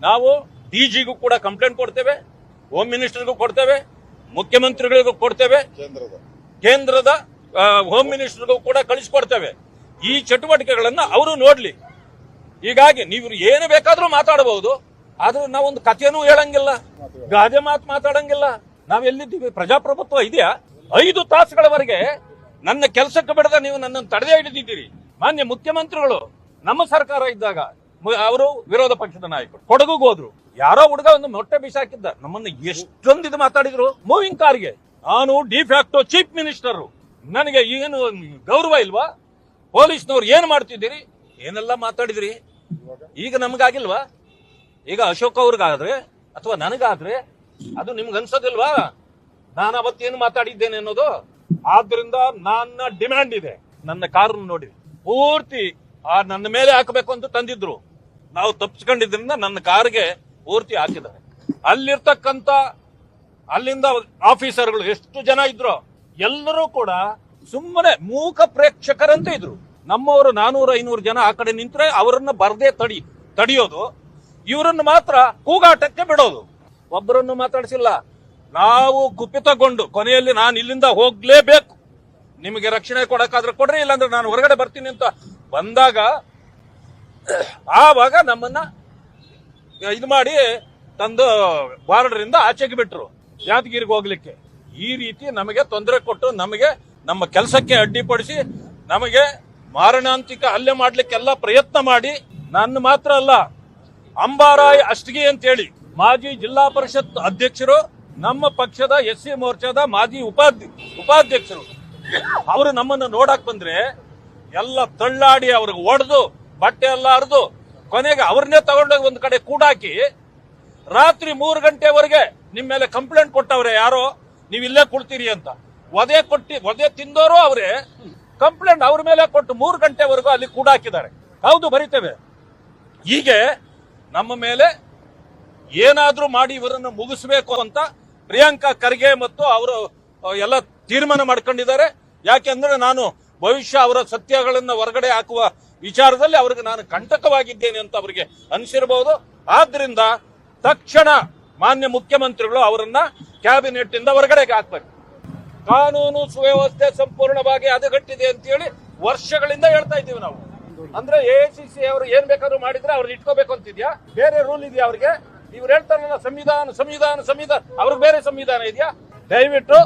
ನಾವು ಡಿಜಿಗೂ ಕೂಡ ಕಂಪ್ಲೇಂಟ್ ಕೊಡ್ತೇವೆ, ಹೋಮ್ ಮಿನಿಸ್ಟರ್ಗೂ ಕೊಡ್ತೇವೆ, ಮುಖ್ಯಮಂತ್ರಿಗಳಿಗೂ ಕೊಡ್ತೇವೆ, ಕೇಂದ್ರದ ಹೋಮ್ ಮಿನಿಸ್ಟರ್ಗೂ ಕೂಡ ಕಳಿಸ್ಕೊಡ್ತೇವೆ. ಈ ಚಟುವಟಿಕೆಗಳನ್ನ ಅವರು ನೋಡ್ಲಿ. ಹೀಗಾಗಿ ನೀವು ಏನು ಬೇಕಾದ್ರೂ ಮಾತಾಡಬಹುದು, ಆದ್ರೆ ನಾವೊಂದು ಕಥೆನೂ ಹೇಳಂಗಿಲ್ಲ, ಗಾದೆ ಮಾತು ಮಾತಾಡಂಗಿಲ್ಲ. ನಾವೆಲ್ಲಿದ್ದೀವಿ? ಪ್ರಜಾಪ್ರಭುತ್ವ ಇದೆಯಾ? 5 ತಾಸುಗಳವರೆಗೆ ನನ್ನ ಕೆಲಸಕ್ಕೆ ಬಿಡದ ನೀವು ನನ್ನನ್ನು ತಡೆದೇ ಹಿಡಿದಿದ್ದೀರಿ. ಮಾನ್ಯ ಮುಖ್ಯಮಂತ್ರಿಗಳು ನಮ್ಮ ಸರ್ಕಾರ ಇದ್ದಾಗ ಅವರು ವಿರೋಧ ಪಕ್ಷದ ನಾಯಕರು ಕೊಡಗುಗೆ ಹೋದ್ರು, ಯಾರೋ ಹುಡುಗ ಒಂದು ಮೊಟ್ಟೆ ಬಿಸಾಕಿದ್ದ, ನಮ್ಮನ್ನು ಎಷ್ಟೊಂದು ಇದು ಮಾತಾಡಿದ್ರು. ಮೂವಿಂಗ್ ಕಾರ್ಗೆ ನಾನು ಡಿಫ್ಯಾಕ್ಟೋ ಚೀಫ್ ಮಿನಿಸ್ಟರ್, ನನಗೆ ಏನು ಗೌರವ ಇಲ್ವಾ? ಪೊಲೀಸ್ನವ್ರು ಏನ್ ಮಾಡ್ತಿದ್ದೀರಿ? ಏನೆಲ್ಲ ಮಾತಾಡಿದ್ರಿ. ಈಗ ನಮಗಾಗಿಲ್ವಾ? ಈಗ ಅಶೋಕ್ ಅವ್ರಿಗಾದ್ರೆ ಅಥವಾ ನನಗಾದ್ರೆ ಅದು ನಿಮ್ಗೆ ಅನ್ಸೋದಿಲ್ವಾ ನಾನು ಅವತ್ತೇನು ಮಾತಾಡಿದ್ದೇನೆ ಅನ್ನೋದು? ಆದ್ರಿಂದ ನನ್ನ ಡಿಮ್ಯಾಂಡ್ ಇದೆ. ನನ್ನ ಕಾರನ್ನು ನೋಡಿ ಪೂರ್ತಿ ನನ್ನ ಮೇಲೆ ಹಾಕಬೇಕು ಅಂತ ತಂದಿದ್ರು, ನಾವು ತಪ್ಪಿಸ್ಕೊಂಡಿದ್ರಿಂದ ನನ್ನ ಕಾರ್ಗೆ ಪೂರ್ತಿ ಹಾಕಿದ್ದಾರೆ. ಅಲ್ಲಿರ್ತಕ್ಕಂಥ ಅಲ್ಲಿಂದ ಆಫೀಸರ್ಗಳು ಎಷ್ಟು ಜನ ಇದ್ರು ಎಲ್ಲರೂ ಕೂಡ ಸುಮ್ಮನೆ ಮೂಕ ಪ್ರೇಕ್ಷಕರಂತೆ ಇದ್ರು. ನಮ್ಮವರು 400-500 ಜನ ಆ ಕಡೆ ನಿಂತ್ರೆ ಅವರನ್ನ ಬರದೇ ತಡಿಯೋದು, ಇವರನ್ನು ಮಾತ್ರ ಕೂಗಾಟಕ್ಕೆ ಬಿಡೋದು. ಒಬ್ಬರನ್ನು ಮಾತಾಡಿಸಿಲ್ಲ. ನಾವು ಕುಪಿತಗೊಂಡು ಕೊನೆಯಲ್ಲಿ ನಾನು ಇಲ್ಲಿಂದ ಹೋಗ್ಲೇಬೇಕು, ನಿಮಗೆ ರಕ್ಷಣೆ ಕೊಡಕ್ಕಾದ್ರೆ ಕೊಡ್ರಿ, ಇಲ್ಲಾಂದ್ರೆ ನಾನು ಹೊರಗಡೆ ಬರ್ತೀನಿ ಅಂತ ಬಂದಾಗ ಆವಾಗ ನಮ್ಮನ್ನ ಇದು ಮಾಡಿ ತಂದು ಬಾರ್ಡರ್ ಇಂದ ಆಚೆಗೆ ಬಿಟ್ರು ಯಾದಗಿರಿಗೆ ಹೋಗ್ಲಿಕ್ಕೆ. ಈ ರೀತಿ ನಮಗೆ ತೊಂದರೆ ಕೊಟ್ಟು ನಮಗೆ ನಮ್ಮ ಕೆಲಸಕ್ಕೆ ಅಡ್ಡಿಪಡಿಸಿ ನಮಗೆ ಮಾರಣಾಂತಿಕ ಹಲ್ಲೆ ಮಾಡ್ಲಿಕ್ಕೆಲ್ಲ ಪ್ರಯತ್ನ ಮಾಡಿ, ನನ್ನ ಮಾತ್ರ ಅಲ್ಲ, ಅಂಬಾರಾಯ್ ಅಷ್ಟಗಿ ಅಂತೇಳಿ ಮಾಜಿ ಜಿಲ್ಲಾ ಪರಿಷತ್ ಅಧ್ಯಕ್ಷರು, ನಮ್ಮ ಪಕ್ಷದ SC ಮೋರ್ಚಾದ ಮಾಜಿ ಉಪಾಧ್ಯಕ್ಷರು, ಅವರು ನಮ್ಮನ್ನು ನೋಡಕ್ ಬಂದ್ರೆ ಎಲ್ಲ ತಳ್ಳಾಡಿ ಅವ್ರಿಗೆ ಒಡೆದು ಬಟ್ಟೆ ಎಲ್ಲ ಹರಿದು ಕೊನೆಗೆ ಅವ್ರನ್ನೇ ತಗೊಂಡೋಗಿ ಒಂದ್ ಕಡೆ ಕೂಡಾಕಿ ರಾತ್ರಿ 3 ಗಂಟೆವರೆಗೆ ನಿಮ್ಮ ಮೇಲೆ ಕಂಪ್ಲೇಂಟ್ ಕೊಟ್ಟವ್ರೆ, ಯಾರೋ ನೀವು ಇಲ್ಲೇ ಕೊಡ್ತೀರಿ ಅಂತ. ಒದೆ ತಿಂದವರು ಅವರೇ, ಕಂಪ್ಲೇಂಟ್ ಅವ್ರ ಮೇಲೆ ಕೊಟ್ಟು 3 ಗಂಟೆವರೆಗೂ ಅಲ್ಲಿ ಕೂಡಾಕಿದ್ದಾರೆ. ಹೌದು, ಬರಿತೇವೆ. ಹೀಗೆ ನಮ್ಮ ಮೇಲೆ ಏನಾದ್ರೂ ಮಾಡಿ ಇವರನ್ನು ಮುಗಿಸ್ಬೇಕು ಅಂತ ಪ್ರಿಯಾಂಕಾ ಖರ್ಗೆ ಮತ್ತು ಅವರು ಎಲ್ಲ ತೀರ್ಮಾನ ಮಾಡ್ಕೊಂಡಿದ್ದಾರೆ. ಯಾಕೆಂದ್ರೆ ನಾನು ಭವಿಷ್ಯ ಅವರ ಸತ್ಯಗಳನ್ನ ಹೊರಗಡೆ ಹಾಕುವ ವಿಚಾರದಲ್ಲಿ ಅವ್ರಿಗೆ ನಾನು ಕಂಟಕವಾಗಿದ್ದೇನೆ ಅಂತ ಅವರಿಗೆ ಅನಿಸಿರಬಹುದು. ಆದ್ರಿಂದ ತಕ್ಷಣ ಮಾನ್ಯ ಮುಖ್ಯಮಂತ್ರಿಗಳು ಅವರನ್ನ ಕ್ಯಾಬಿನೆಟ್ ಇಂದ ಹೊರಗಡೆಗೆ ಹಾಕ್ಬೇಕು. ಕಾನೂನು ಸುವ್ಯವಸ್ಥೆ ಸಂಪೂರ್ಣವಾಗಿ ಹದಗೆಟ್ಟಿದೆ ಅಂತ ಹೇಳಿ ವರ್ಷಗಳಿಂದ ಹೇಳ್ತಾ ಇದ್ದೀವಿ ನಾವು. ಅಂದ್ರೆ AICC ಅವರು ಏನ್ ಬೇಕಾದ್ರೂ ಮಾಡಿದ್ರೆ ಅವ್ರನ್ನ ಇಟ್ಕೋಬೇಕು ಅಂತಿದ್ಯಾ? ಬೇರೆ ರೂಲ್ ಇದೆಯಾ ಅವ್ರಿಗೆ? ಇವ್ರು ಹೇಳ್ತಾರಲ್ಲ ಸಂವಿಧಾನ, ಅವ್ರಿಗೆ ಬೇರೆ ಸಂವಿಧಾನ ಇದೆಯಾ? ದಯವಿಟ್ಟು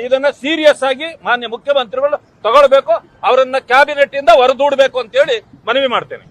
ಇದನ್ನ ಸೀರಿಯಸ್ ಆಗಿ ಮಾನ್ಯ ಮುಖ್ಯಮಂತ್ರಿಗಳು ತಗೊಳ್ಬೇಕು, ಅವರನ್ನ ಕ್ಯಾಬಿನೆಟ್ ಇಂದ ಹೊರದೂಡಬೇಕು ಅಂತ ಹೇಳಿ ಮನವಿ ಮಾಡ್ತೇನೆ.